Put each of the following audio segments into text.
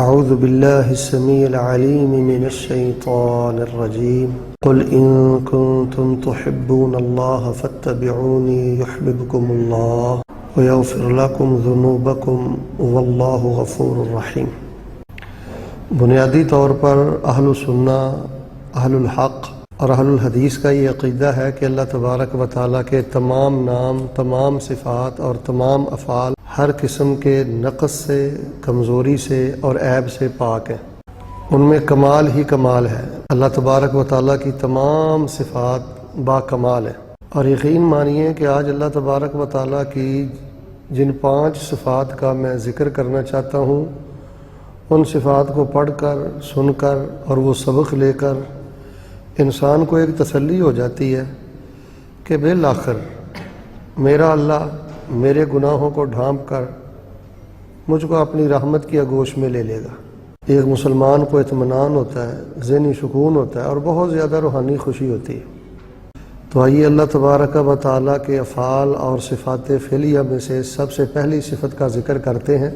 أعوذ بالله السميع العليم من الشيطان الرجيم قل إن كنتم تحبون الله فاتبعوني يحببكم الله ويغفر لكم ذنوبكم والله غفور رحيم۔ بنیادی طور پر اہل سنہ، اہل الحق اور اہل الحدیث کا یہ عقیدہ ہے کہ اللہ تبارک و تعالیٰ کے تمام نام، تمام صفات اور تمام افعال ہر قسم کے نقص سے، کمزوری سے اور عیب سے پاک ہیں۔ ان میں کمال ہی کمال ہے۔ اللہ تبارک و تعالیٰ کی تمام صفات با کمال ہیں، اور یقین مانیے کہ آج اللہ تبارک و تعالیٰ کی جن 5 صفات کا میں ذکر کرنا چاہتا ہوں، ان صفات کو پڑھ کر، سن کر اور وہ سبق لے کر انسان کو ایک تسلی ہو جاتی ہے کہ بالآخر میرا اللہ میرے گناہوں کو ڈھانپ کر مجھ کو اپنی رحمت کی آغوش میں لے لے گا۔ ایک مسلمان کو اطمینان ہوتا ہے، ذہنی سکون ہوتا ہے اور بہت زیادہ روحانی خوشی ہوتی ہے۔ تو آئیے اللہ تبارک و تعالیٰ کے افعال اور صفات فعلیہ میں سے سب سے پہلی صفت کا ذکر کرتے ہیں۔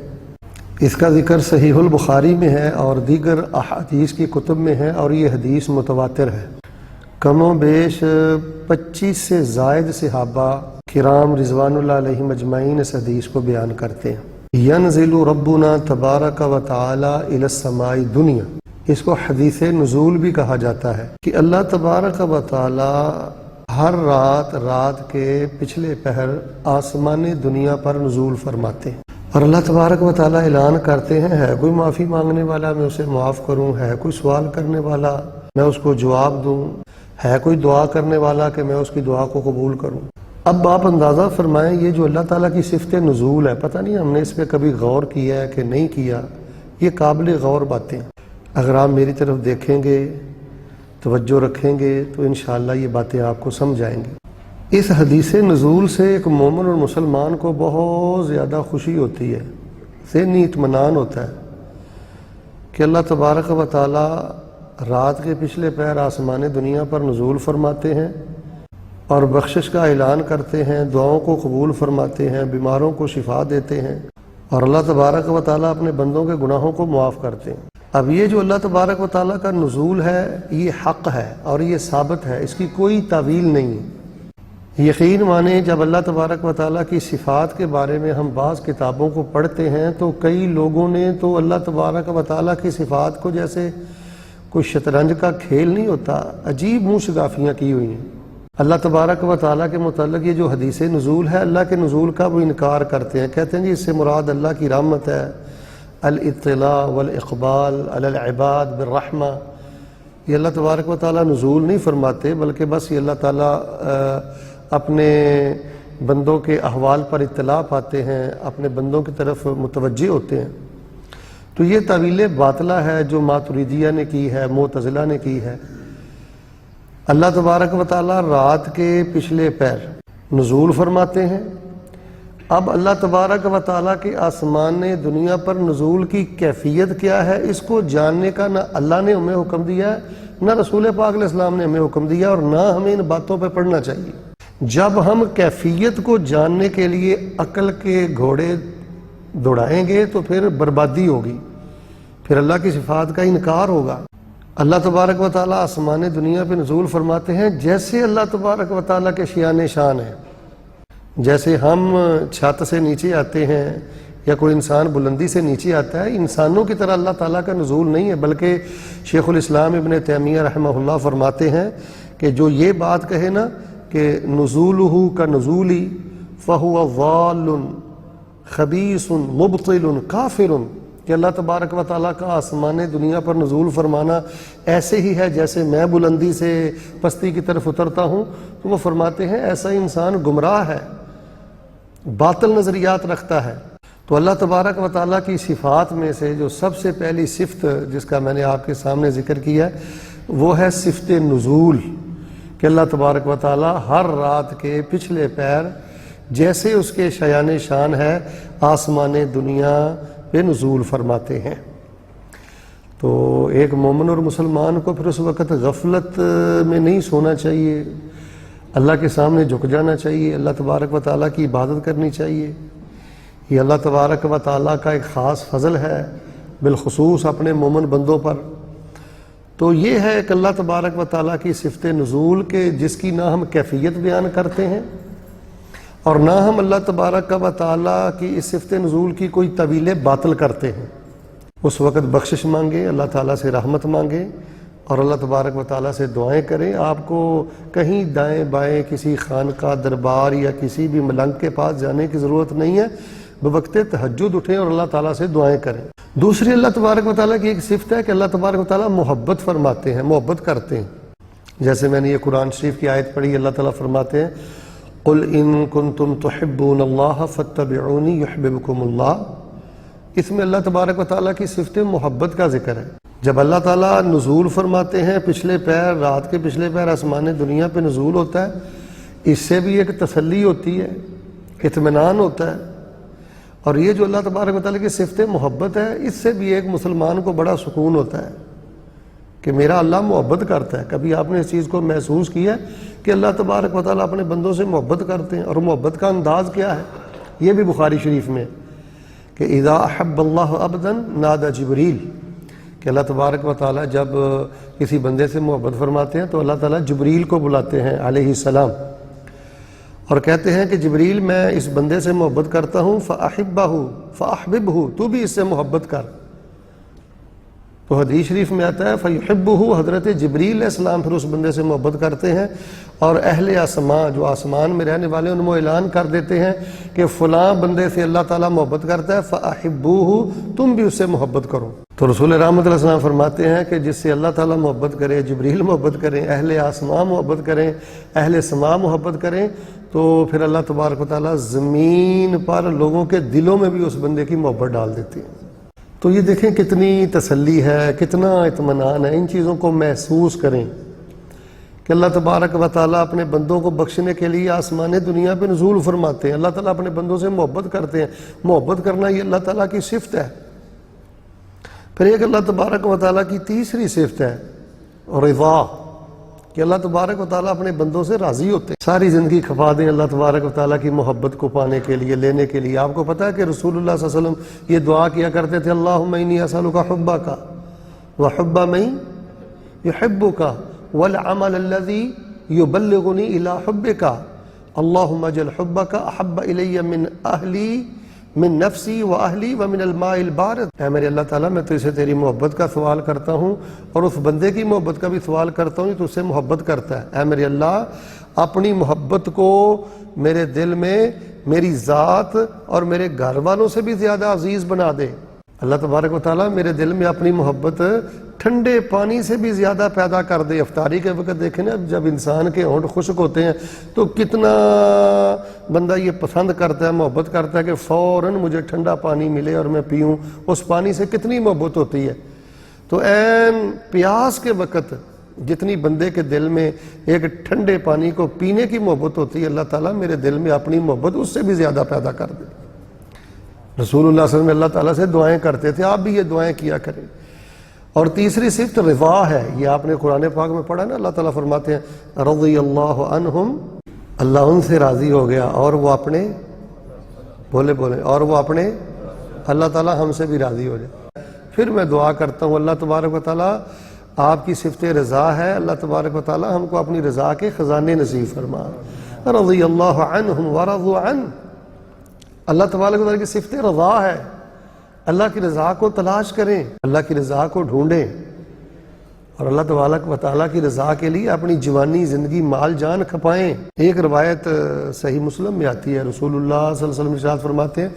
اس کا ذکر صحیح البخاری میں ہے اور دیگر احادیث کی کتب میں ہے، اور یہ حدیث متواتر ہے۔ کم و بیش 25 سے زائد صحابہ کرام رضوان اللہ علیہم اجمعین اس حدیث کو بیان کرتے ہیں۔ ینزل ربنا تبارک و تعالی الی السماء دنیا، اس کو حدیث نزول بھی کہا جاتا ہے کہ اللہ تبارک و تعالی ہر رات کے پچھلے پہر آسمان دنیا پر نزول فرماتے ہیں، اور اللہ تبارک و تعالی اعلان کرتے ہیں ہے کوئی معافی مانگنے والا میں اسے معاف کروں، ہے کوئی سوال کرنے والا میں اس کو جواب دوں، ہے کوئی دعا کرنے والا کہ میں اس کی دعا کو قبول کروں۔ اب آپ اندازہ فرمائیں یہ جو اللہ تعالیٰ کی صفت نزول ہے، پتہ نہیں ہم نے اس پہ کبھی غور کیا ہے کہ نہیں کیا، یہ قابل غور باتیں۔ اگر آپ میری طرف دیکھیں گے، توجہ رکھیں گے تو انشاءاللہ یہ باتیں آپ کو سمجھ آئیں گی۔ اس حدیث نزول سے ایک مومن اور مسلمان کو بہت زیادہ خوشی ہوتی ہے، ذہنی اطمینان ہوتا ہے کہ اللہ تبارک و تعالیٰ رات کے پچھلے پہر آسمان دنیا پر نزول فرماتے ہیں اور بخشش کا اعلان کرتے ہیں، دعاؤں کو قبول فرماتے ہیں، بیماروں کو شفا دیتے ہیں، اور اللہ تبارک و تعالیٰ اپنے بندوں کے گناہوں کو معاف کرتے ہیں۔ اب یہ جو اللہ تبارک و تعالیٰ کا نزول ہے یہ حق ہے اور یہ ثابت ہے، اس کی کوئی تعویل نہیں ہے۔ یقین مانیں جب اللہ تبارک و تعالیٰ کی صفات کے بارے میں ہم بعض کتابوں کو پڑھتے ہیں تو کئی لوگوں نے تو اللہ تبارک و تعالیٰ کی صفات کو جیسے کوئی شطرنج کا کھیل نہیں ہوتا، عجیب منہ شگافیاں کی ہوئی ہیں۔ اللہ تبارک و تعالیٰ کے متعلق یہ جو حدیث نزول ہے، اللہ کے نزول کا وہ انکار کرتے ہیں، کہتے ہیں جی اس سے مراد اللہ کی رحمت ہے، الاطلاع والاقبال علی العباد بالرحمہ۔ یہ اللہ تبارک و تعالیٰ نزول نہیں فرماتے، بلکہ بس یہ اللہ تعالیٰ اپنے بندوں کے احوال پر اطلاع پاتے ہیں، اپنے بندوں کی طرف متوجہ ہوتے ہیں۔ تو یہ تعویل باطلہ ہے جو ماتریدیہ نے کی ہے، معتزلہ نے کی ہے۔ اللہ تبارک و تعالیٰ رات کے پچھلے پہر نزول فرماتے ہیں۔ اب اللہ تبارک و تعالیٰ کے آسمان دنیا پر نزول کی کیفیت کیا ہے، اس کو جاننے کا نہ اللہ نے ہمیں حکم دیا ہے، نہ رسول پاک علیہ السلام نے ہمیں حکم دیا، اور نہ ہمیں ان باتوں پہ پڑھنا چاہیے۔ جب ہم کیفیت کو جاننے کے لیے عقل کے گھوڑے دوڑائیں گے تو پھر بربادی ہوگی، پھر اللہ کی صفات کا انکار ہوگا۔ اللہ تبارک و تعالیٰ آسمان دنیا پہ نزول فرماتے ہیں جیسے اللہ تبارک و تعالیٰ کے شیان شان ہیں، جیسے ہم چھت سے نیچے آتے ہیں یا کوئی انسان بلندی سے نیچے آتا ہے، انسانوں کی طرح اللہ تعالیٰ کا نزول نہیں ہے، بلکہ شیخ الاسلام ابن تیمیہ رحمہ اللہ فرماتے ہیں کہ جو یہ بات کہے نا کہ نزولہ کا نزولی فہو ضال خبیث مبطل کافر، کہ اللہ تبارک و تعالیٰ کا آسمان دنیا پر نزول فرمانا ایسے ہی ہے جیسے میں بلندی سے پستی کی طرف اترتا ہوں، تو وہ فرماتے ہیں ایسا انسان گمراہ ہے، باطل نظریات رکھتا ہے۔ تو اللہ تبارک و تعالیٰ کی صفات میں سے جو سب سے پہلی صفت جس کا میں نے آپ کے سامنے ذکر کیا ہے وہ ہے صفت نزول، کہ اللہ تبارک و تعالیٰ ہر رات کے پچھلے پہر جیسے اس کے شیان شان ہے آسمان دنیا پہ نزول فرماتے ہیں۔ تو ایک مومن اور مسلمان کو پھر اس وقت غفلت میں نہیں سونا چاہیے، اللہ کے سامنے جھک جانا چاہیے، اللہ تبارک و تعالیٰ کی عبادت کرنی چاہیے۔ یہ اللہ تبارک و تعالیٰ کا ایک خاص فضل ہے، بالخصوص اپنے مومن بندوں پر۔ تو یہ ہے کہ اللہ تبارک و تعالیٰ کی صفت نزول کے جس کی نہ ہم کیفیت بیان کرتے ہیں اور نہ ہم اللہ تبارک و تعالیٰ کی اس صفت نزول کی کوئی طویل باطل کرتے ہیں۔ اس وقت بخشش مانگیں، اللہ تعالیٰ سے رحمت مانگیں اور اللہ تبارک و تعالیٰ سے دعائیں کریں۔ آپ کو کہیں دائیں بائیں کسی خانقاہ دربار یا کسی بھی ملنگ کے پاس جانے کی ضرورت نہیں ہے، بوقت تہجد اٹھیں اور اللہ تعالیٰ سے دعائیں کریں۔ دوسری اللہ تبارک و تعالیٰ کی ایک صفت ہے کہ اللہ تبارک و تعالیٰ محبت فرماتے ہیں، محبت کرتے ہیں۔ جیسے میں نے یہ قرآن شریف کی آیت پڑھی، اللہ تعالیٰ فرماتے ہیں قُلْ إِن كُنتُمْ تُحِبُّونَ اللَّهَ فَاتَّبِعُونِي يُحْبِبْكُمُ اللَّهُ۔ اس میں اللہ تبارک و تعالیٰ کی صفت محبت کا ذکر ہے۔ جب اللہ تعالیٰ نزول فرماتے ہیں، پچھلے پیر رات کے پچھلے پیر آسمان دنیا پہ نزول ہوتا ہے، اس سے بھی ایک تسلی ہوتی ہے، اطمینان ہوتا ہے۔ اور یہ جو اللہ تبارک و تعالیٰ کی صفت محبت ہے، اس سے بھی ایک مسلمان کو بڑا سکون ہوتا ہے کہ میرا اللہ محبت کرتا ہے۔ کبھی آپ نے اس چیز کو محسوس کیا ہے کہ اللہ تبارک و تعالیٰ اپنے بندوں سے محبت کرتے ہیں؟ اور محبت کا انداز کیا ہے؟ یہ بھی بخاری شریف میں کہ اذا احب اللہ عبدا نادى جبریل، کہ اللہ تبارک و تعالیٰ جب کسی بندے سے محبت فرماتے ہیں تو اللہ تعالیٰ جبریل کو بلاتے ہیں علیہ السلام اور کہتے ہیں کہ جبریل میں اس بندے سے محبت کرتا ہوں، فَأَحِبَّهُ فَأَحْبِبْهُ، تو بھی اس سے محبت کر۔ تو حدیث شریف میں آتا ہے فَيُحِبُّهُ، حضرت جبریل علیہ السلام پھر اس بندے سے محبت کرتے ہیں اور اہل آسمان جو آسمان میں رہنے والے ان کو اعلان کر دیتے ہیں کہ فلاں بندے سے اللہ تعالیٰ محبت کرتا ہے، فَأَحِبُّوهُ، تم بھی اس سے محبت کرو۔ تو رسول رحمت علیہ السلام فرماتے ہیں کہ جس سے اللہ تعالیٰ محبت کرے، جبریل محبت کریں، اہل آسمان محبت کریں، اہل سما محبت کریں، تو پھر اللہ تبارک و تعالیٰ زمین پر لوگوں کے دلوں میں بھی اس بندے کی محبت ڈال دیتے ہیں۔ تو یہ دیکھیں کتنی تسلی ہے، کتنا اطمینان ہے۔ ان چیزوں کو محسوس کریں کہ اللہ تبارک و تعالیٰ اپنے بندوں کو بخشنے کے لیے آسمان دنیا پہ نزول فرماتے ہیں، اللہ تعالیٰ اپنے بندوں سے محبت کرتے ہیں۔ محبت کرنا یہ اللہ تعالیٰ کی صفت ہے۔ پھر ایک اللہ تبارک و تعالیٰ کی تیسری صفت ہے رضا، کہ اللہ تبارک و تعالیٰ اپنے بندوں سے راضی ہوتے ہیں۔ ساری زندگی کھپا دیں اللہ تبارک و تعالیٰ کی محبت کو پانے کے لیے، لینے کے لیے۔ آپ کو پتہ ہے کہ رسول اللہ صلی اللہ علیہ وسلم یہ دعا کیا کرتے تھے، اللہم انی اسألک حبک وحب من یحبک والعمل الذی یبلغنی الی حبک اللہم اجعل حبک احب الی من اہلی من نفسی و اہلی و من الماء البارد۔ اے میرے اللہ تعالیٰ، میں تو اسے تیری محبت کا سوال کرتا ہوں اور اس بندے کی محبت کا بھی سوال کرتا ہوں تو اس سے محبت کرتا ہے۔ اے میرے اللہ، اپنی محبت کو میرے دل میں میری ذات اور میرے گھر والوں سے بھی زیادہ عزیز بنا دے۔ اللہ تبارک و تعالیٰ میرے دل میں اپنی محبت ٹھنڈے پانی سے بھی زیادہ پیدا کر دے۔ افطاری کے وقت دیکھیں نا، جب انسان کے ہونٹ خشک ہوتے ہیں تو کتنا بندہ یہ پسند کرتا ہے، محبت کرتا ہے کہ فوراً مجھے ٹھنڈا پانی ملے اور میں پیوں۔ اس پانی سے کتنی محبت ہوتی ہے۔ تو عین پیاس کے وقت جتنی بندے کے دل میں ایک ٹھنڈے پانی کو پینے کی محبت ہوتی ہے، اللہ تعالیٰ میرے دل میں اپنی محبت اس سے بھی زیادہ پیدا کر دے۔ رسول اللہ صلی اللہ علیہ وسلم اللہ تعالیٰ سے دعائیں کرتے تھے، آپ بھی یہ دعائیں کیا کریں۔ اور تیسری صفت رضا ہے، یہ آپ نے قرآن پاک میں پڑھا نا، اللہ تعالیٰ فرماتے ہیں رضی اللہ عنہم، اللہ ان سے راضی ہو گیا اور وہ اپنے بولے اور وہ اپنے، اللہ تعالیٰ ہم سے بھی راضی ہو جائے۔ پھر میں دعا کرتا ہوں اللہ تبارک و تعالیٰ، آپ کی صفت رضا ہے، اللہ تبارک و تعالیٰ ہم کو اپنی رضا کے خزانے نصیب فرما۔ رضی اللہ عنہم ورضوا عنہ، اللہ تبارک و تعالیٰ کی صفت رضا ہے۔ اللہ کی رضا کو تلاش کریں، اللہ کی رضا کو ڈھونڈیں اور اللہ تبارک و تعالیٰ کی رضا کے لیے اپنی جوانی زندگی مال جان کھپائیں۔ ایک روایت صحیح مسلم میں آتی ہے، رسول اللہ صلی اللہ علیہ وسلم ارشاد فرماتے ہیں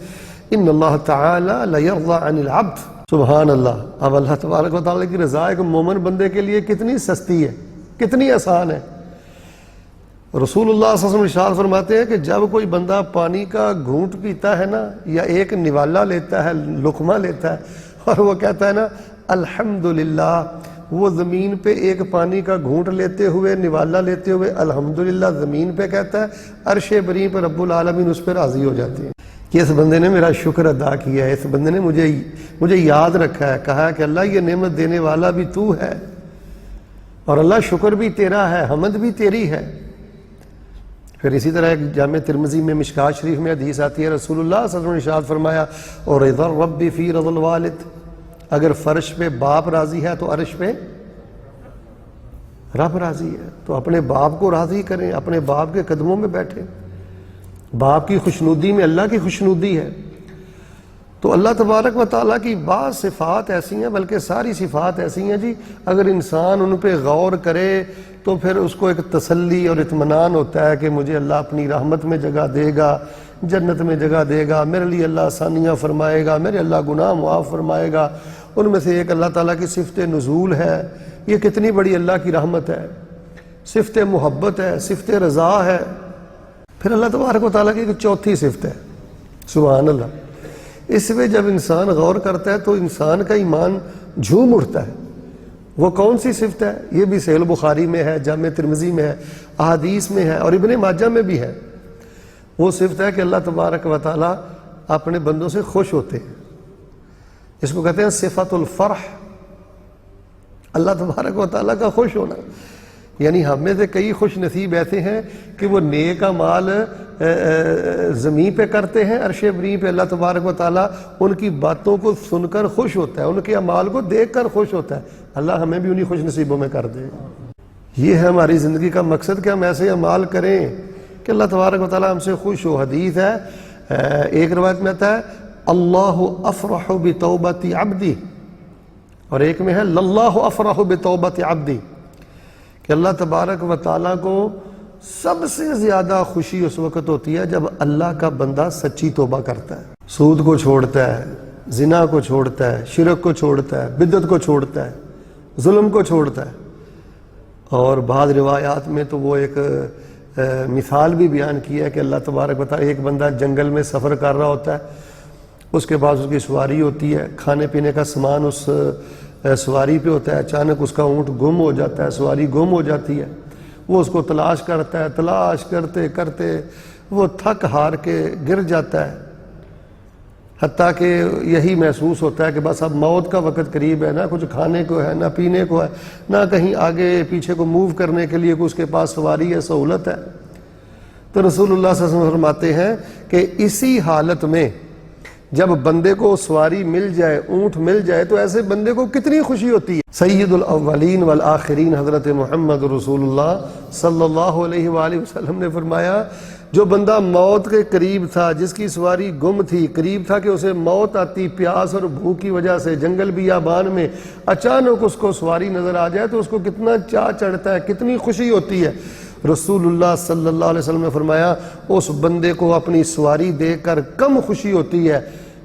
ان اللہ تعالی لیرضى عن العبد، سبحان اللہ۔ اب اللہ تبارک و تعالیٰ کی رضا ایک مومن بندے کے لیے کتنی سستی ہے، کتنی آسان ہے۔ رسول اللہ صلی اللہ علیہ وسلم ارشاد فرماتے ہیں کہ جب کوئی بندہ پانی کا گھونٹ پیتا ہے نا، یا ایک نوالا لیتا ہے، لقمہ لیتا ہے اور وہ کہتا ہے نا الحمدللہ، وہ زمین پہ ایک پانی کا گھونٹ لیتے ہوئے، نوالا لیتے ہوئے الحمدللہ زمین پہ کہتا ہے، عرش بری پہ رب العالمین اس پہ راضی ہو جاتے ہیں کہ اس بندے نے میرا شکر ادا کیا ہے، اس بندے نے مجھے یاد رکھا ہے، کہا ہے کہ اللہ یہ نعمت دینے والا بھی تو ہے اور اللہ شکر بھی تیرا ہے، حمد بھی تیری ہے۔ پھر اسی طرح ایک جامع ترمذی میں مشکات شریف میں حدیث آتی ہے، رسول اللہ صلی اللہ علیہ وسلم نے ارشاد فرمایا اور رضا الرب فی رضا الوالد، اگر فرش پہ باپ راضی ہے تو عرش پہ رب راضی ہے. تو اپنے باپ کو راضی کریں، اپنے باپ کے قدموں میں بیٹھیں. باپ کی خوشنودی میں اللہ کی خوشنودی ہے. تو اللہ تبارک و تعالیٰ کی بعض صفات ایسی ہیں، بلکہ ساری صفات ایسی ہیں جی، اگر انسان ان پہ غور کرے تو پھر اس کو ایک تسلی اور اطمینان ہوتا ہے کہ مجھے اللہ اپنی رحمت میں جگہ دے گا، جنت میں جگہ دے گا، میرے لیے اللہ آسانیاں فرمائے گا، میرے اللہ گناہ معاف فرمائے گا. ان میں سے ایک اللہ تعالیٰ کی صفت نزول ہے. یہ کتنی بڑی اللہ کی رحمت ہے. صفت محبت ہے، صفت رضا ہے. پھر اللہ تبارک و تعالیٰ کی ایک چوتھی صفت ہے، سبحان اللہ. اس میں جب انسان غور کرتا ہے تو انسان کا ایمان جھوم اٹھتا ہے. وہ کون سی صفت ہے؟ یہ بھی صحیح بخاری میں ہے، جامع ترمذی میں ہے، احادیث میں ہے اور ابن ماجہ میں بھی ہے. وہ صفت ہے کہ اللہ تبارک و تعالیٰ اپنے بندوں سے خوش ہوتے ہیں. اس کو کہتے ہیں صفت الفرح. اللہ تبارک و تعالیٰ کا خوش ہونا. یعنی ہم میں سے کئی خوش نصیب ایسے ہیں کہ وہ نیک اعمال زمین پہ کرتے ہیں، عرش بریں پہ اللہ تبارک و تعالیٰ ان کی باتوں کو سن کر خوش ہوتا ہے، ان کے اعمال کو دیکھ کر خوش ہوتا ہے. اللہ ہمیں بھی انہی خوش نصیبوں میں کر دے. یہ ہے ہماری زندگی کا مقصد کہ ہم ایسے اعمال کریں کہ اللہ تبارک و تعالیٰ ہم سے خوش ہو. حدیث ہے، ایک روایت میں آتا ہے اللہ افرح بتوبۃ عبدی، اور ایک میں ہے للہ افرح بتوبۃ عبدی، کہ اللہ تبارک و تعالیٰ کو سب سے زیادہ خوشی اس وقت ہوتی ہے جب اللہ کا بندہ سچی توبہ کرتا ہے، سود کو چھوڑتا ہے، زنا کو چھوڑتا ہے، شرک کو چھوڑتا ہے، بدعت کو چھوڑتا ہے، ظلم کو چھوڑتا ہے. اور بعض روایات میں تو وہ ایک مثال بھی بیان کی ہے کہ اللہ تبارک و تعالیٰ، ایک بندہ جنگل میں سفر کر رہا ہوتا ہے، اس کے بعد اس کی سواری ہوتی ہے، کھانے پینے کا سامان اس سواری پہ ہوتا ہے، اچانک اس کا اونٹ گم ہو جاتا ہے، سواری گم ہو جاتی ہے. وہ اس کو تلاش کرتا ہے، تلاش کرتے کرتے وہ تھک ہار کے گر جاتا ہے، حتیٰ کہ یہی محسوس ہوتا ہے کہ بس اب موت کا وقت قریب ہے، نہ کچھ کھانے کو ہے، نہ پینے کو ہے، نہ کہیں آگے پیچھے کو موو کرنے کے لیے اس کے پاس سواری ہے، سہولت ہے. تو رسول اللہ صلی اللہ علیہ وسلم فرماتے ہیں کہ اسی حالت میں جب بندے کو سواری مل جائے، اونٹ مل جائے، تو ایسے بندے کو کتنی خوشی ہوتی ہے. سید الاولین والآخرین حضرت محمد رسول اللہ صلی اللہ علیہ وآلہ وسلم نے فرمایا، جو بندہ موت کے قریب تھا، جس کی سواری گم تھی، قریب تھا کہ اسے موت آتی، پیاس اور بھوک کی وجہ سے جنگل بیابان میں اچانک اس کو سواری نظر آ جائے تو اس کو کتنا چاہ چڑھتا ہے، کتنی خوشی ہوتی ہے. رسول اللہ صلی اللہ علیہ وسلم نے فرمایا اس بندے کو اپنی سواری دیکھ کر کم خوشی ہوتی ہے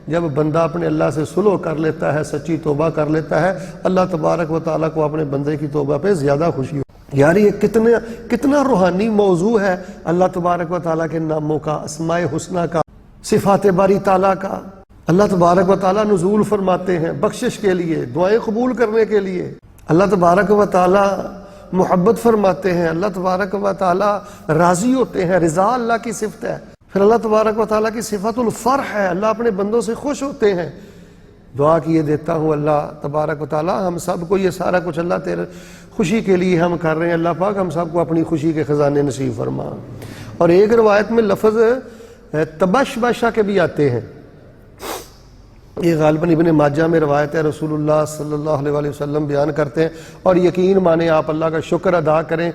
جب بندہ اپنے اللہ سے صلح کر لیتا ہے، سچی توبہ کر لیتا ہے. اللہ تبارک و تعالیٰ کو اپنے بندے کی توبہ پہ زیادہ خوشی ہوتی ہے. یار یہ کتنا روحانی موضوع ہے اللہ تبارک و تعالیٰ کے ناموں کا، اسماء حسنہ کا، صفات باری تعالیٰ کا. اللہ تبارک و تعالیٰ نزول فرماتے ہیں بخشش کے لیے، دعائیں قبول کرنے کے لیے. اللہ تبارک و تعالیٰ محبت فرماتے ہیں، اللہ تبارک و تعالیٰ راضی ہوتے ہیں، رضا اللہ کی صفت ہے. پھر اللہ تبارک و تعالیٰ کی صفت الفرح ہے، اللہ اپنے بندوں سے خوش ہوتے ہیں. دعا کیے دیتا ہوں اللہ تبارک و تعالیٰ ہم سب کو یہ سارا کچھ اللہ تیرے خوشی کے لیے ہم کر رہے ہیں، اللہ پاک ہم سب کو اپنی خوشی کے خزانے نصیب فرما. اور ایک روایت میں لفظ تبشبشہ کے بھی آتے ہیں، یہ غالباً ابن ماجہ میں روایت ہے، رسول اللہ صلی اللہ علیہ وسلم بیان کرتے ہیں. اور یقین مانیں، آپ اللہ کا شکر ادا کریں،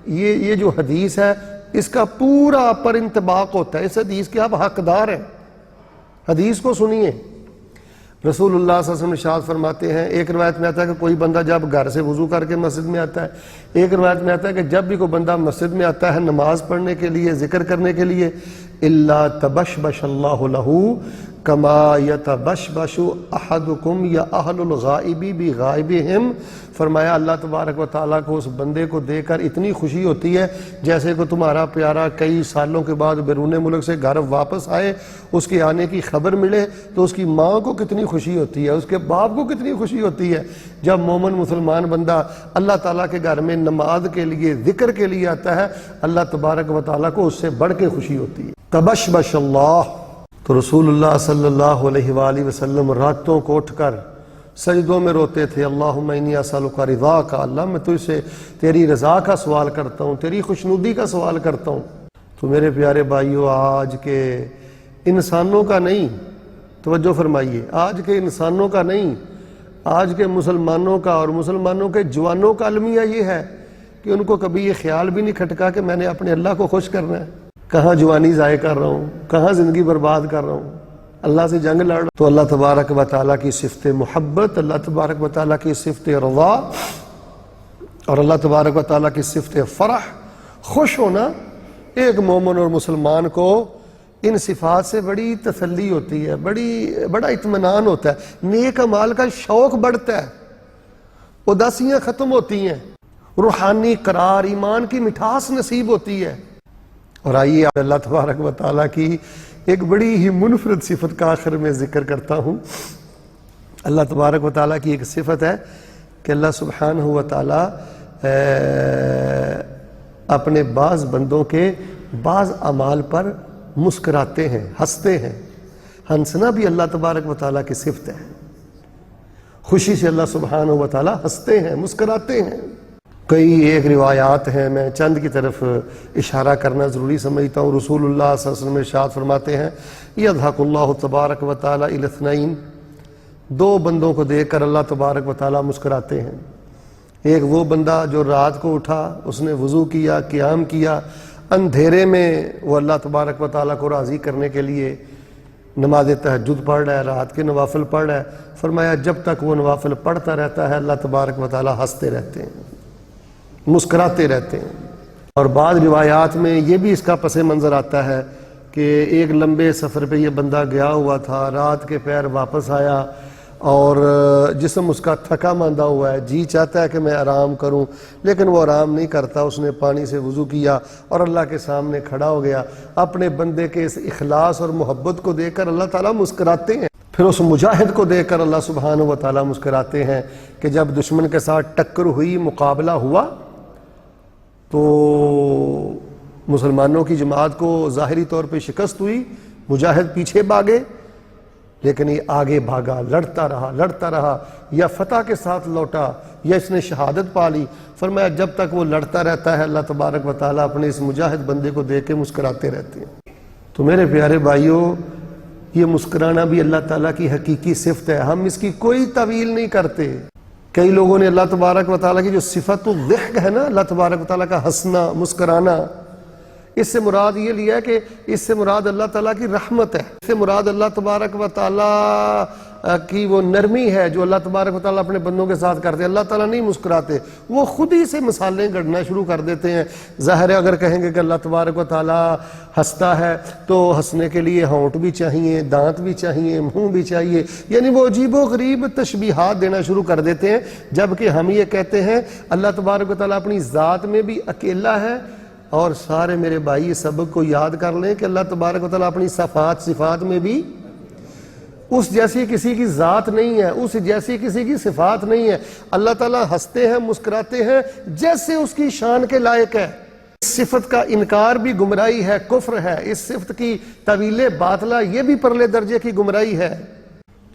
یہ جو حدیث ہے اس کا پورا پر انطباق ہوتا ہے. اس حدیث کے آپ حقدار ہیں، حدیث کو سنیے. رسول اللہ صلی اللہ علیہ وسلم ارشاد فرماتے ہیں، ایک روایت میں آتا ہے کہ کوئی بندہ جب گھر سے وضو کر کے مسجد میں آتا ہے، ایک روایت میں آتا ہے کہ جب بھی کوئی بندہ مسجد میں آتا ہے نماز پڑھنے کے لیے، ذکر کرنے کے لیے، الا تبشبش اللہ لہ کما یتبشبش احدکم یا اہل الغائب بغائبہم. فرمایا اللہ تبارک و تعالیٰ کو اس بندے کو دیکھ کر اتنی خوشی ہوتی ہے جیسے کہ تمہارا پیارا کئی سالوں کے بعد بیرون ملک سے گھر واپس آئے، اس کے آنے کی خبر ملے تو اس کی ماں کو کتنی خوشی ہوتی ہے، اس کے باپ کو کتنی خوشی ہوتی ہے. جب مومن مسلمان بندہ اللہ تعالیٰ کے گھر میں نماز کے لیے، ذکر کے لیے آتا ہے، اللہ تبارک و تعالیٰ کو اس سے بڑھ کے خوشی ہوتی ہے. تبشبش اللہ. تو رسول اللہ صلی اللہ علیہ وآلہ وسلم راتوں کو اٹھ کر سجدوں میں روتے تھے، اللہم انی اسألک رضاک، اللہ میں تجھ سے تیری رضا کا سوال کرتا ہوں، تیری خوشنودی کا سوال کرتا ہوں. تو میرے پیارے بھائیو، آج کے انسانوں کا نہیں، توجہ فرمائیے، آج کے انسانوں کا نہیں، آج کے مسلمانوں کا اور مسلمانوں کے جوانوں کا المیہ یہ ہے کہ ان کو کبھی یہ خیال بھی نہیں کھٹکا کہ میں نے اپنے اللہ کو خوش کرنا ہے. کہاں جوانی ضائع کر رہا ہوں، کہاں زندگی برباد کر رہا ہوں، اللہ سے جنگ لڑ رہا ہوں. تو اللہ تبارک و تعالیٰ کی صفت محبت، اللہ تبارک و تعالیٰ کی صفت رضا اور اللہ تبارک و تعالیٰ کی صفت فرح، خوش ہونا، ایک مومن اور مسلمان کو ان صفات سے بڑی تسلی ہوتی ہے، بڑا اطمینان ہوتا ہے، نیک اعمال کا شوق بڑھتا ہے، اداسیاں ختم ہوتی ہیں، روحانی قرار، ایمان کی مٹھاس نصیب ہوتی ہے. اور آئیے اللہ تبارک و تعالیٰ کی ایک بڑی ہی منفرد صفت کا آخر میں ذکر کرتا ہوں. اللہ تبارک و تعالیٰ کی ایک صفت ہے کہ اللہ سبحانہ و تعالیٰ اپنے بعض بندوں کے بعض اعمال پر مسکراتے ہیں، ہنستے ہیں. ہنسنا بھی اللہ تبارک و تعالیٰ کی صفت ہے. خوشی سے اللہ سبحانہ و تعالیٰ ہنستے ہیں، مسکراتے ہیں. کئی ایک روایات ہیں، میں چند کی طرف اشارہ کرنا ضروری سمجھتا ہوں. رسول اللہ صلی اللہ علیہ وسلم ارشاد فرماتے ہیں یضحک اللہ تبارک و تعالیٰ الی اثنین، دو بندوں کو دیکھ کر اللہ تبارک و تعالیٰ مسکراتے ہیں. ایک وہ بندہ جو رات کو اٹھا، اس نے وضو کیا، قیام کیا، اندھیرے میں وہ اللہ تبارک و تعالیٰ کو راضی کرنے کے لیے نماز تہجد پڑھ رہا ہے، رات کے نوافل پڑھ رہا ہے. فرمایا جب تک وہ نوافل پڑھتا رہتا ہے اللہ تبارک و تعالیٰ ہنستے رہتے ہیں، مسکراتے رہتے ہیں. اور بعض روایات میں یہ بھی اس کا پس منظر آتا ہے کہ ایک لمبے سفر پہ یہ بندہ گیا ہوا تھا، رات کے پیر واپس آیا اور جسم اس کا تھکا ماندہ ہوا ہے، جی چاہتا ہے کہ میں آرام کروں لیکن وہ آرام نہیں کرتا. اس نے پانی سے وضو کیا اور اللہ کے سامنے کھڑا ہو گیا. اپنے بندے کے اس اخلاص اور محبت کو دیکھ کر اللہ تعالیٰ مسکراتے ہیں. پھر اس مجاہد کو دیکھ کر اللہ سبحانہ و تعالیٰ مسکراتے ہیں کہ جب دشمن کے ساتھ ٹکر ہوئی، مقابلہ ہوا تو مسلمانوں کی جماعت کو ظاہری طور پہ شکست ہوئی، مجاہد پیچھے بھاگے لیکن یہ آگے بھاگا، لڑتا رہا، یا فتح کے ساتھ لوٹا یا اس نے شہادت پا لی. فرمایا جب تک وہ لڑتا رہتا ہے اللہ تبارک و تعالیٰ اپنے اس مجاہد بندے کو دیکھ کے مسکراتے رہتے ہیں. تو میرے پیارے بھائیوں، یہ مسکرانا بھی اللہ تعالیٰ کی حقیقی صفت ہے، ہم اس کی کوئی تعویل نہیں کرتے. کئی لوگوں نے اللہ تبارک و تعالیٰ کی جو صفت الضحک ہے نا، اللہ تبارک و تعالیٰ کا ہنسنا، مسکرانا، اس سے مراد یہ لیا ہے کہ اس سے مراد اللہ تعالیٰ کی رحمت ہے، اس سے مراد اللہ تبارک و تعالیٰ کی وہ نرمی ہے جو اللہ تبارک و تعالیٰ اپنے بندوں کے ساتھ کرتے ہیں. اللہ تعالیٰ نہیں مسکراتے، وہ خود ہی سے مثالیں گڑھنا شروع کر دیتے ہیں. ظاہر ہے اگر کہیں گے کہ اللہ تبارک و تعالیٰ ہنستا ہے تو ہنسنے کے لیے ہونٹ بھی چاہیے، دانت بھی چاہیے، منہ بھی چاہیے، یعنی وہ عجیب و غریب تشبیہات دینا شروع کر دیتے ہیں. جبکہ ہم یہ کہتے ہیں اللہ تبارک و تعالیٰ اپنی ذات میں بھی اکیلا ہے. اور سارے میرے بھائی اس سبق کو یاد کر لیں کہ اللہ تبارک و تعالیٰ اپنی صفات میں بھی اس جیسی کسی کی ذات نہیں ہے، اس جیسی کسی کی صفات نہیں ہے. اللہ تعالیٰ ہنستے ہیں، مسکراتے ہیں جیسے اس کی شان کے لائق ہے. اس صفت کا انکار بھی گمراہی ہے، کفر ہے. اس صفت کی تعویل باطلہ یہ بھی پرلے درجے کی گمراہی ہے.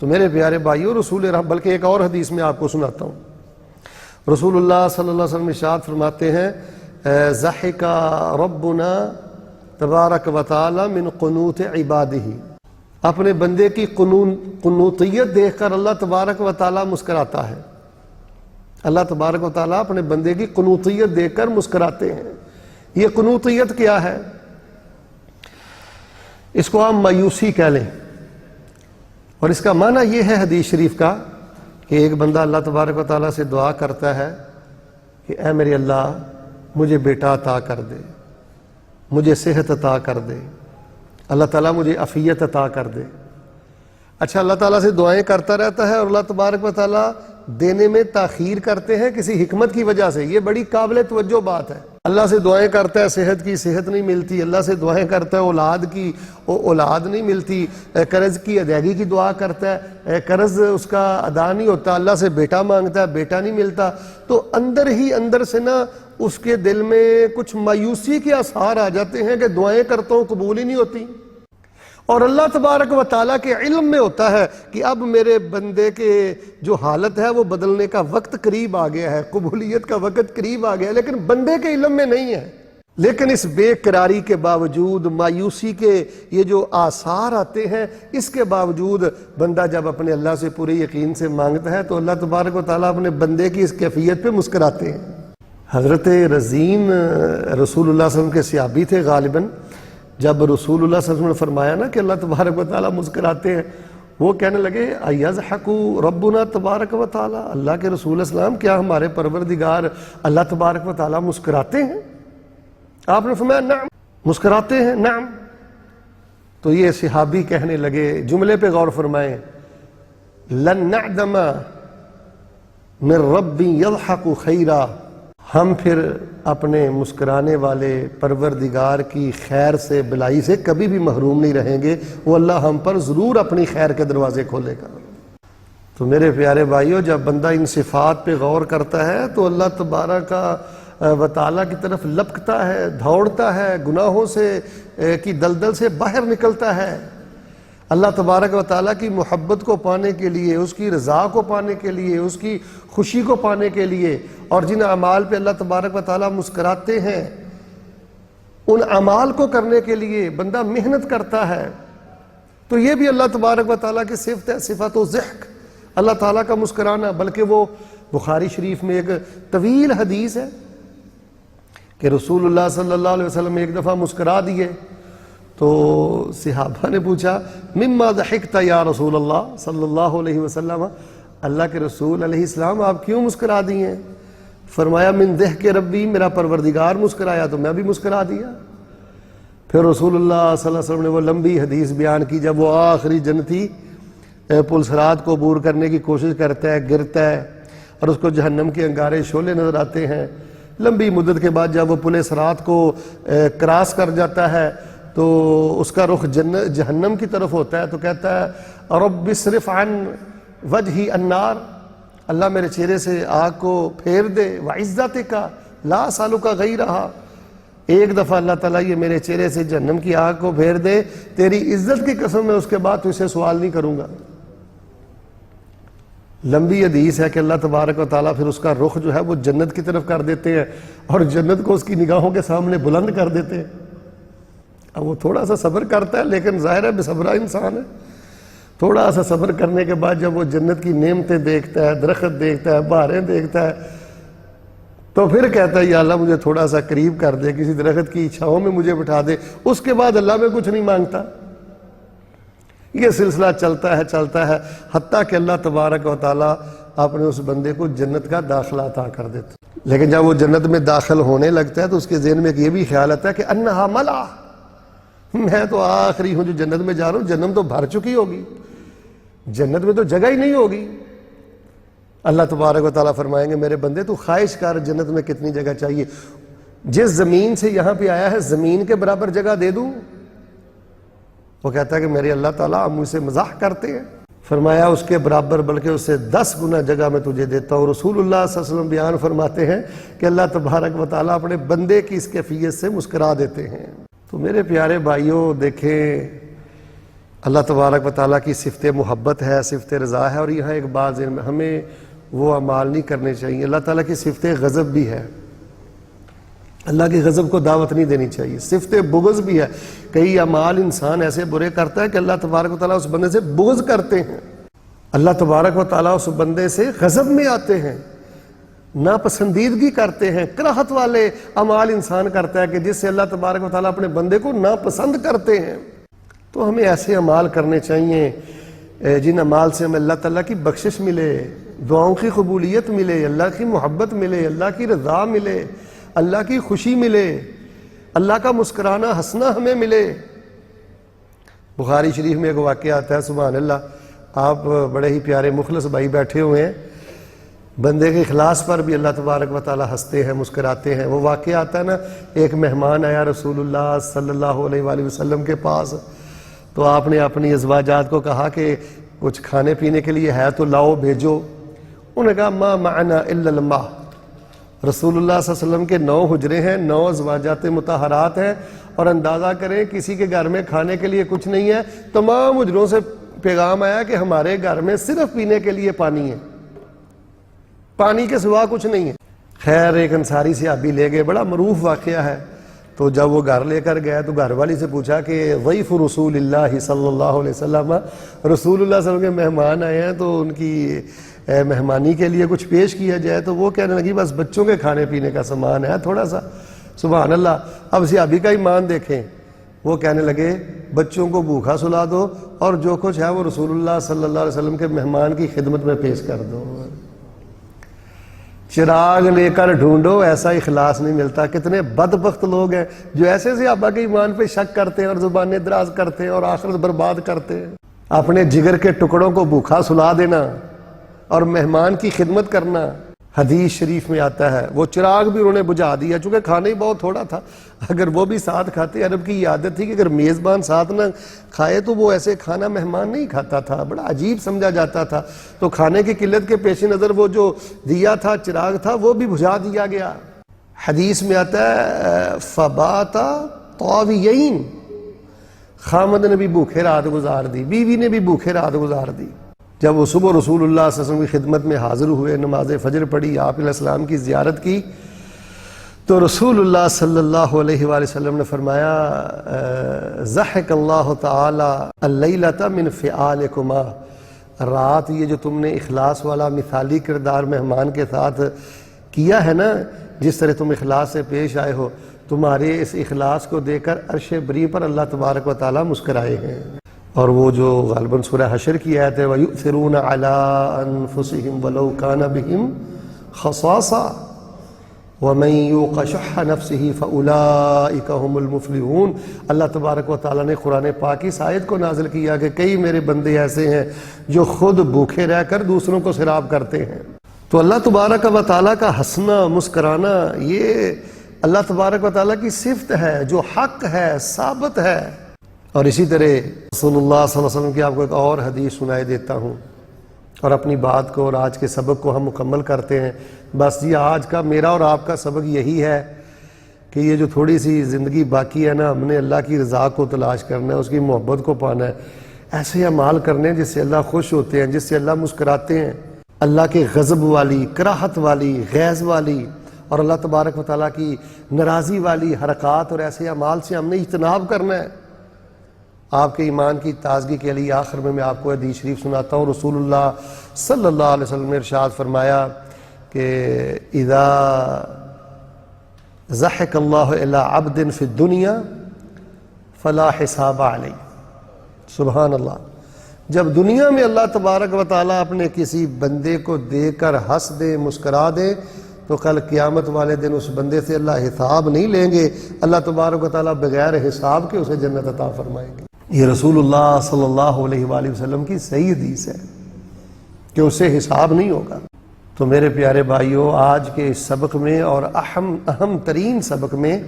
تو میرے پیارے بھائیوں، بلکہ ایک اور حدیث میں آپ کو سناتا ہوں. رسول اللہ صلی اللہ علیہ وسلم ارشاد فرماتے ہیں ضحک ربنا تبارک و تعالی من قنوت عبادہ، اپنے بندے کی قنوتیت دیکھ کر اللہ تبارک و تعالی مسکراتا ہے. اللہ تبارک و تعالی اپنے بندے کی قنوتیت دیکھ کر مسکراتے ہیں. یہ قنوتیت کیا ہے؟ اس کو ہم مایوسی کہہ لیں، اور اس کا معنی یہ ہے حدیث شریف کا کہ ایک بندہ اللہ تبارک و تعالیٰ سے دعا کرتا ہے کہ اے میرے اللہ مجھے بیٹا عطا کر دے، مجھے صحت عطا کر دے، اللہ تعالیٰ مجھے عافیت عطا کر دے. اچھا، اللہ تعالیٰ سے دعائیں کرتا رہتا ہے اور اللہ تبارک و تعالیٰ دینے میں تاخیر کرتے ہیں کسی حکمت کی وجہ سے. یہ بڑی قابل توجہ بات ہے. اللہ سے دعائیں کرتا ہے صحت کی، صحت نہیں ملتی. اللہ سے دعائیں کرتا ہے اولاد کی، اولاد نہیں ملتی. قرض کی ادائیگی کی دعا کرتا ہے، قرض اس کا ادا نہیں ہوتا. اللہ سے بیٹا مانگتا ہے، بیٹا نہیں ملتا. تو اندر ہی اندر سے نا اس کے دل میں کچھ مایوسی کے آثار آ جاتے ہیں کہ دعائیں کرتا ہوں قبول ہی نہیں ہوتی. اور اللہ تبارک و تعالیٰ کے علم میں ہوتا ہے کہ اب میرے بندے کے جو حالت ہے وہ بدلنے کا وقت قریب آ گیا ہے، قبولیت کا وقت قریب آ گیا ہے، لیکن بندے کے علم میں نہیں ہے. لیکن اس بے قراری کے باوجود، مایوسی کے یہ جو آثار آتے ہیں، اس کے باوجود بندہ جب اپنے اللہ سے پورے یقین سے مانگتا ہے تو اللہ تبارک و تعالیٰ اپنے بندے کی اس کیفیت پہ مسکراتے ہیں۔ حضرت رزین رسول اللہ صلی اللہ علیہ وسلم کے صحابی تھے غالباً۔ جب رسول اللہ صلی اللہ علیہ وسلم نے فرمایا نا کہ اللہ تبارک و تعالیٰ مسکراتے ہیں، وہ کہنے لگے ایضحک ربنا تبارک و تعالیٰ، اللہ کے رسول اسلام کیا ہمارے پروردگار اللہ تبارک و تعالیٰ مسکراتے ہیں؟ آپ نے فرمایا نعم، مسکراتے ہیں، نعم۔ تو یہ صحابی کہنے لگے، جملے پہ غور فرمائیں، لن نعدم من رب یضحک خیرا، ہم پھر اپنے مسکرانے والے پروردگار کی خیر سے، بلائی سے کبھی بھی محروم نہیں رہیں گے، وہ اللہ ہم پر ضرور اپنی خیر کے دروازے کھولے گا۔ تو میرے پیارے بھائیو، جب بندہ ان صفات پہ غور کرتا ہے تو اللہ تبارک و تعالیٰ کی طرف لپکتا ہے، دوڑتا ہے، گناہوں سے کی دلدل سے باہر نکلتا ہے، اللہ تبارک و تعالیٰ کی محبت کو پانے کے لیے، اس کی رضا کو پانے کے لیے، اس کی خوشی کو پانے کے لیے، اور جن اعمال پہ اللہ تبارک و تعالیٰ مسکراتے ہیں ان اعمال کو کرنے کے لیے بندہ محنت کرتا ہے۔ تو یہ بھی اللہ تبارک و تعالیٰ کی صفت ہے، صفت و ضحک، اللہ تعالیٰ کا مسکرانا۔ بلکہ وہ بخاری شریف میں ایک طویل حدیث ہے کہ رسول اللہ صلی اللہ علیہ وسلم ایک دفعہ مسکرا دیے تو صحابہ نے پوچھا مما ضحکت یا رسول اللہ صلی اللہ علیہ وسلم، اللہ کے رسول علیہ السلام آپ کیوں مسکرا دیے؟ فرمایا من ضحک ربی، میرا پروردگار مسکرایا تو میں بھی مسکرا دیا۔ پھر رسول اللہ صلی اللہ علیہ وسلم نے وہ لمبی حدیث بیان کی، جب وہ آخری جنتی پل صراط کو عبور کرنے کی کوشش کرتا ہے، گرتا ہے اور اس کو جہنم کے انگارے شعلے نظر آتے ہیں۔ لمبی مدت کے بعد جب وہ پل صراط کو کراس کر جاتا ہے تو اس کا رخ جہنم کی طرف ہوتا ہے، تو کہتا ہے رب اصرف عن وجہی النار، اللہ میرے چہرے سے آگ کو پھیر دے، وعزتک لا اسألک غیرہا، ایک دفعہ اللہ تعالیٰ یہ میرے چہرے سے جہنم کی آگ کو پھیر دے، تیری عزت کی قسم میں اس کے بعد تجھ سے سوال نہیں کروں گا۔ لمبی حدیث ہے کہ اللہ تبارک و تعالیٰ پھر اس کا رخ جو ہے وہ جنت کی طرف کر دیتے ہیں اور جنت کو اس کی نگاہوں کے سامنے بلند کر دیتے ہیں۔ اب وہ تھوڑا سا صبر کرتا ہے، لیکن ظاہر ہے بے صبرا انسان ہے، تھوڑا سا صبر کرنے کے بعد جب وہ جنت کی نعمتیں دیکھتا ہے، درخت دیکھتا ہے، بہاریں دیکھتا ہے، تو پھر کہتا ہے یا اللہ مجھے تھوڑا سا قریب کر دے، کسی درخت کی چھاؤں میں مجھے بٹھا دے۔ اس کے بعد اللہ میں کچھ نہیں مانگتا۔ یہ سلسلہ چلتا ہے حتیٰ کہ اللہ تبارک و تعالیٰ اپنے اس بندے کو جنت کا داخلہ عطا کر دیتا۔ لیکن جب وہ جنت میں داخل ہونے لگتا ہے تو اس کے ذہن میں ایک یہ بھی خیال آتا ہے کہ انہا ملا، میں تو آخری ہوں جو جنت میں جا رہا ہوں، جنت تو بھر چکی ہوگی، جنت میں تو جگہ ہی نہیں ہوگی۔ اللہ تبارک و تعالیٰ فرمائیں گے میرے بندے تو خواہش کر جنت میں کتنی جگہ چاہیے، جس زمین سے یہاں پہ آیا ہے زمین کے برابر جگہ دے دوں؟ وہ کہتا ہے کہ میرے اللہ تعالیٰ آپ مجھ سے مزاح کرتے ہیں۔ فرمایا اس کے برابر بلکہ اس سے 10 گنا جگہ میں تجھے دیتا ہوں۔ رسول اللہ صلی اللہ علیہ وسلم بیان فرماتے ہیں کہ اللہ تبارک و تعالیٰ اپنے بندے کی اس کیفیت سے مسکرا دیتے ہیں۔ تو میرے پیارے بھائیوں دیکھیں، اللہ تبارک و تعالیٰ کی صفت محبت ہے، صفت رضا ہے، اور یہاں ایک بات ذہن میں، ہمیں وہ اعمال نہیں کرنے چاہیے۔ اللہ تعالیٰ کی صفت غضب بھی ہے، اللہ کے غضب کو دعوت نہیں دینی چاہیے۔ صفت بغض بھی ہے، کئی اعمال انسان ایسے برے کرتا ہے کہ اللہ تبارک و تعالیٰ اس بندے سے بغض کرتے ہیں، اللہ تبارک و تعالیٰ اس بندے سے غضب میں آتے ہیں، ناپسندیدگی کرتے ہیں، کراہت والے اعمال انسان کرتا ہے کہ جس سے اللہ تبارک و تعالیٰ اپنے بندے کو ناپسند کرتے ہیں۔ تو ہمیں ایسے اعمال کرنے چاہیے جن اعمال سے ہمیں اللہ تعالیٰ کی بخشش ملے، دعاؤں کی قبولیت ملے، اللہ کی محبت ملے، اللہ کی رضا ملے، اللہ کی خوشی ملے، اللہ کا مسکرانا ہنسنا ہمیں ملے۔ بخاری شریف میں ایک واقعہ آتا ہے، سبحان اللہ، آپ بڑے ہی پیارے مخلص بھائی بیٹھے ہوئے ہیں، بندے کے اخلاص پر بھی اللہ تبارک و تعالیٰ ہنستے ہیں، مسکراتے ہیں۔ وہ واقعہ آتا ہے نا، ایک مہمان آیا رسول اللہ صلی اللہ علیہ وآلہ وسلم کے پاس، تو آپ نے اپنی ازواجات کو کہا کہ کچھ کھانے پینے کے لیے ہے تو لاؤ، بھیجو۔ انہوں نے کہا ما معنا الا الماء، رسول اللہ صلی اللہ علیہ وسلم کے 9 حجرے ہیں، 9 ازواجات مطہرات ہیں، اور اندازہ کریں کسی کے گھر میں کھانے کے لیے کچھ نہیں ہے، تمام حجروں سے پیغام آیا کہ ہمارے گھر میں صرف پینے کے لیے پانی ہے، پانی کے سوا کچھ نہیں ہے۔ خیر ایک انصاری صحابی لے گئے، بڑا معروف واقعہ ہے، تو جب وہ گھر لے کر گیا تو گھر والی سے پوچھا کہ ضیف رسول اللہ صلی اللہ علیہ وسلم، رسول اللہ صلی اللہ علیہ وسلم کے مہمان آئے ہیں تو ان کی مہمانی کے لیے کچھ پیش کیا جائے. تو وہ کہنے لگی بس بچوں کے کھانے پینے کا سامان ہے تھوڑا سا. سبحان اللہ. اب صحابی کا ایمان دیکھیں، وہ کہنے لگے بچوں کو بھوکا سلا دو اور جو کچھ ہے وہ رسول اللہ صلی اللہ علیہ وسلم کے مہمان کی خدمت میں پیش کر دو. چراغ لے کر ڈھونڈو، ایسا اخلاص نہیں ملتا. کتنے بدبخت لوگ ہیں جو ایسے صحابہ کے ایمان پہ شک کرتے ہیں اور زبانیں دراز کرتے ہیں اور آخرت برباد کرتے ہیں. اپنے جگر کے ٹکڑوں کو بھوکا سلا دینا اور مہمان کی خدمت کرنا. حدیث شریف میں آتا ہے وہ چراغ بھی انہوں نے بجھا دیا، چونکہ کھانا ہی بہت تھوڑا تھا. اگر وہ بھی ساتھ کھاتے، عرب کی یہ عادت تھی کہ اگر میزبان ساتھ نہ کھائے تو وہ ایسے کھانا مہمان نہیں کھاتا تھا، بڑا عجیب سمجھا جاتا تھا. تو کھانے کی قلت کے پیش نظر وہ جو دیا تھا چراغ تھا وہ بھی بجھا دیا گیا. حدیث میں آتا ہے فباتا طاویین، خامد نے بھی بھوکے رات گزار دی، بیوی نے بھی بھوکے رات گزار دی. جب وہ صبح رسول اللہ صلی اللہ علیہ وسلم کی خدمت میں حاضر ہوئے، نماز فجر پڑھی، آپ علیہ السلام کی زیارت کی، تو رسول اللہ صلی اللہ علیہ وآلہ وسلم نے فرمایا ضحک اللہ تعالی اللیلۃ من فعالکما، رات یہ جو تم نے اخلاص والا مثالی کردار مہمان کے ساتھ کیا ہے نا، جس طرح تم اخلاص سے پیش آئے ہو، تمہارے اس اخلاص کو دیکھ کر عرش بری پر اللہ تبارک و تعالی مسکرائے ہیں. اور وہ جو غالباً سورہ حشر کی آیت ہے وَيُؤْثِرُونَ عَلَىٰ أَنفُسِهِمْ وَلَوْ كَانَ بِهِمْ خَصَاصَةٌ وَمَن يُوقَ شُحَّ نَفْسِهِ فَأُولَٰئِكَ هُمُ الْمُفْلِحُونَ. اللہ تبارک و تعالیٰ نے قرآن پاک اس آیت کو نازل کیا کہ کئی میرے بندے ایسے ہیں جو خود بھوکے رہ کر دوسروں کو سیراب کرتے ہیں. تو اللہ تبارک و تعالیٰ کا ہنسنا مسکرانا یہ اللہ تبارک و تعالیٰ کی صفت ہے جو حق ہے، ثابت ہے. اور اسی طرح رسول اللہ صلی اللہ علیہ وسلم کی آپ کو ایک اور حدیث سنائے دیتا ہوں اور اپنی بات کو اور آج کے سبق کو ہم مکمل کرتے ہیں. بس یہ آج کا میرا اور آپ کا سبق یہی ہے کہ یہ جو تھوڑی سی زندگی باقی ہے نا، ہم نے اللہ کی رضا کو تلاش کرنا ہے، اس کی محبت کو پانا ہے، ایسے اعمال کرنے ہیں جس سے اللہ خوش ہوتے ہیں، جس سے اللہ مسکراتے ہیں. اللہ کے غضب والی، کراہت والی، غیظ والی اور اللہ تبارک و تعالیٰ کی ناراضی والی حرکات اور ایسے اعمال سے ہم نے اجتناب کرنا ہے. آپ کے ایمان کی تازگی کے لیے آخر میں آپ کو حدیث شریف سناتا ہوں. رسول اللہ صلی اللہ علیہ وسلم نے ارشاد فرمایا کہ اذا ضحک اللہ الی عبد فی الدنیا فلا حساب علیہ. سبحان اللہ. جب دنیا میں اللہ تبارک و تعالیٰ اپنے کسی بندے کو دیکھ کر ہنس دے، مسکرا دے، تو کل قیامت والے دن اس بندے سے اللہ حساب نہیں لیں گے. اللہ تبارک و تعالیٰ بغیر حساب کے اسے جنت عطا فرمائیں گے. یہ رسول اللہ صلی اللہ علیہ وآلہ وسلم کی صحیح حدیث ہے کہ اس سے حساب نہیں ہوگا. تو میرے پیارے بھائیوں، آج کے اس سبق میں اور اہم ترین سبق میں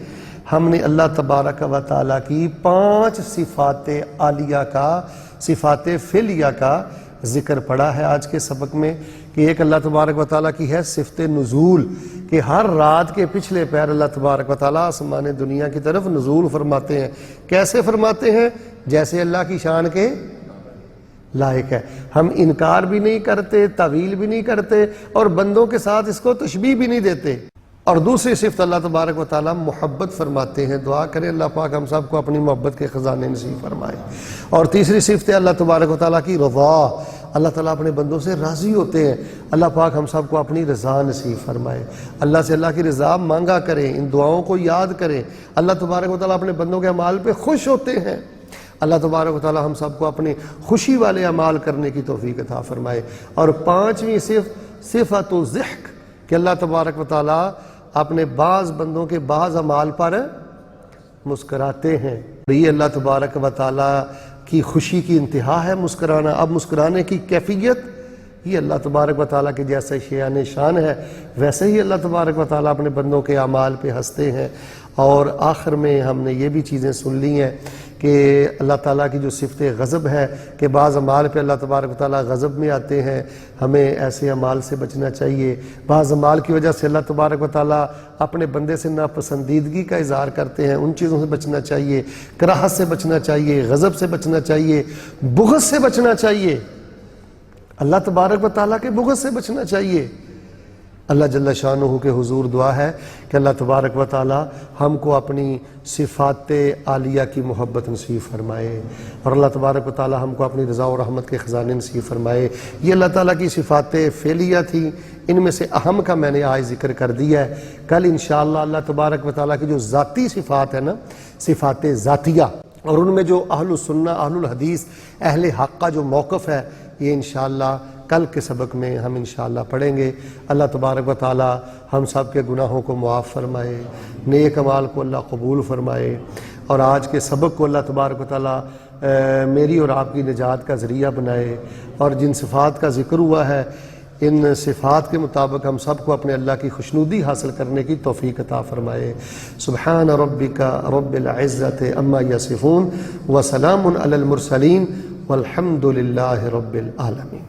ہم نے اللہ تبارک و تعالیٰ کی 5 صفات عالیہ کا، صفات فعلیہ کا ذکر پڑا ہے آج کے سبق میں. کہ ایک اللہ تبارک و تعالیٰ کی ہے صفت نزول، کہ ہر رات کے پچھلے پہر اللہ تبارک و تعالیٰ آسمان دنیا کی طرف نزول فرماتے ہیں. کیسے فرماتے ہیں؟ جیسے اللہ کی شان کے لائق ہے. ہم انکار بھی نہیں کرتے، تعویل بھی نہیں کرتے اور بندوں کے ساتھ اس کو تشبیہ بھی نہیں دیتے. اور دوسری صفت اللہ تبارک و تعالیٰ محبت فرماتے ہیں. دعا کریں اللہ پاک ہم سب کو اپنی محبت کے خزانے نصیب فرمائے. اور تیسری صفت ہے اللہ تبارک و تعالیٰ کی رضا. اللہ تعالیٰ اپنے بندوں سے راضی ہوتے ہیں. اللہ پاک ہم سب کو اپنی رضا نصیب فرمائے. اللہ سے اللہ کی رضا مانگا کریں، ان دعاؤں کو یاد کریں. اللہ تبارک و تعالیٰ اپنے بندوں کے اعمال پہ خوش ہوتے ہیں. اللہ تبارک و تعالیٰ ہم سب کو اپنے خوشی والے اعمال کرنے کی توفیق عطا فرمائے. اور 5ویں صفت الضحک، کہ اللہ تبارک و تعالیٰ اپنے بعض بندوں کے بعض اعمال پر مسکراتے ہیں. یہ اللہ تبارک و تعالیٰ کی خوشی کی انتہا ہے مسکرانا. اب مسکرانے کی کیفیت یہ اللہ تبارک و تعالیٰ کے جیسے شیان شان ہے، ویسے ہی اللہ تبارک و تعالیٰ اپنے بندوں کے اعمال پہ ہنستے ہیں. اور آخر میں ہم نے یہ بھی چیزیں سن لی ہیں کہ اللہ تعالیٰ کی جو صفت غضب ہے کہ بعض اعمال پہ اللہ تبارک و تعالیٰ غضب میں آتے ہیں. ہمیں ایسے اعمال سے بچنا چاہیے. بعض اعمال کی وجہ سے اللہ تبارک و تعالیٰ اپنے بندے سے ناپسندیدگی کا اظہار کرتے ہیں. ان چیزوں سے بچنا چاہیے. کراہت سے بچنا چاہیے، غضب سے بچنا چاہیے، بغض سے بچنا چاہیے. اللہ تبارک و تعالیٰ کے بغض سے بچنا چاہیے. اللہ جل شانہ کے حضور دعا ہے کہ اللہ تبارک و تعالی ہم کو اپنی صفات عالیہ کی محبت نصیب فرمائے، اور اللہ تبارک و تعالی ہم کو اپنی رضا و رحمت کے خزانے نصیب فرمائے۔ یہ اللہ تعالیٰ کی صفات فعلیہ تھی، ان میں سے اہم کا میں نے آج ذکر کر دیا ہے۔ کل انشاءاللہ اللہ تبارک و تعالیٰ کی جو ذاتی صفات ہے نا، صفات ذاتیہ، اور ان میں جو اہل السنہ اہل الحدیث اہل حق کا جو موقف ہے، یہ انشاءاللہ کل کے سبق میں ہم انشاءاللہ پڑھیں گے۔ اللہ تبارک و تعالی ہم سب کے گناہوں کو معاف فرمائے، نیک اعمال کو اللہ قبول فرمائے، اور آج کے سبق کو اللہ تبارک و تعالی میری اور آپ کی نجات کا ذریعہ بنائے، اور جن صفات کا ذکر ہوا ہے ان صفات کے مطابق ہم سب کو اپنے اللہ کی خوشنودی حاصل کرنے کی توفیق عطا فرمائے۔ سبحان ربک رب العزت عما یصفون وسلام علی المرسلین والحمد للہ رب العالمین۔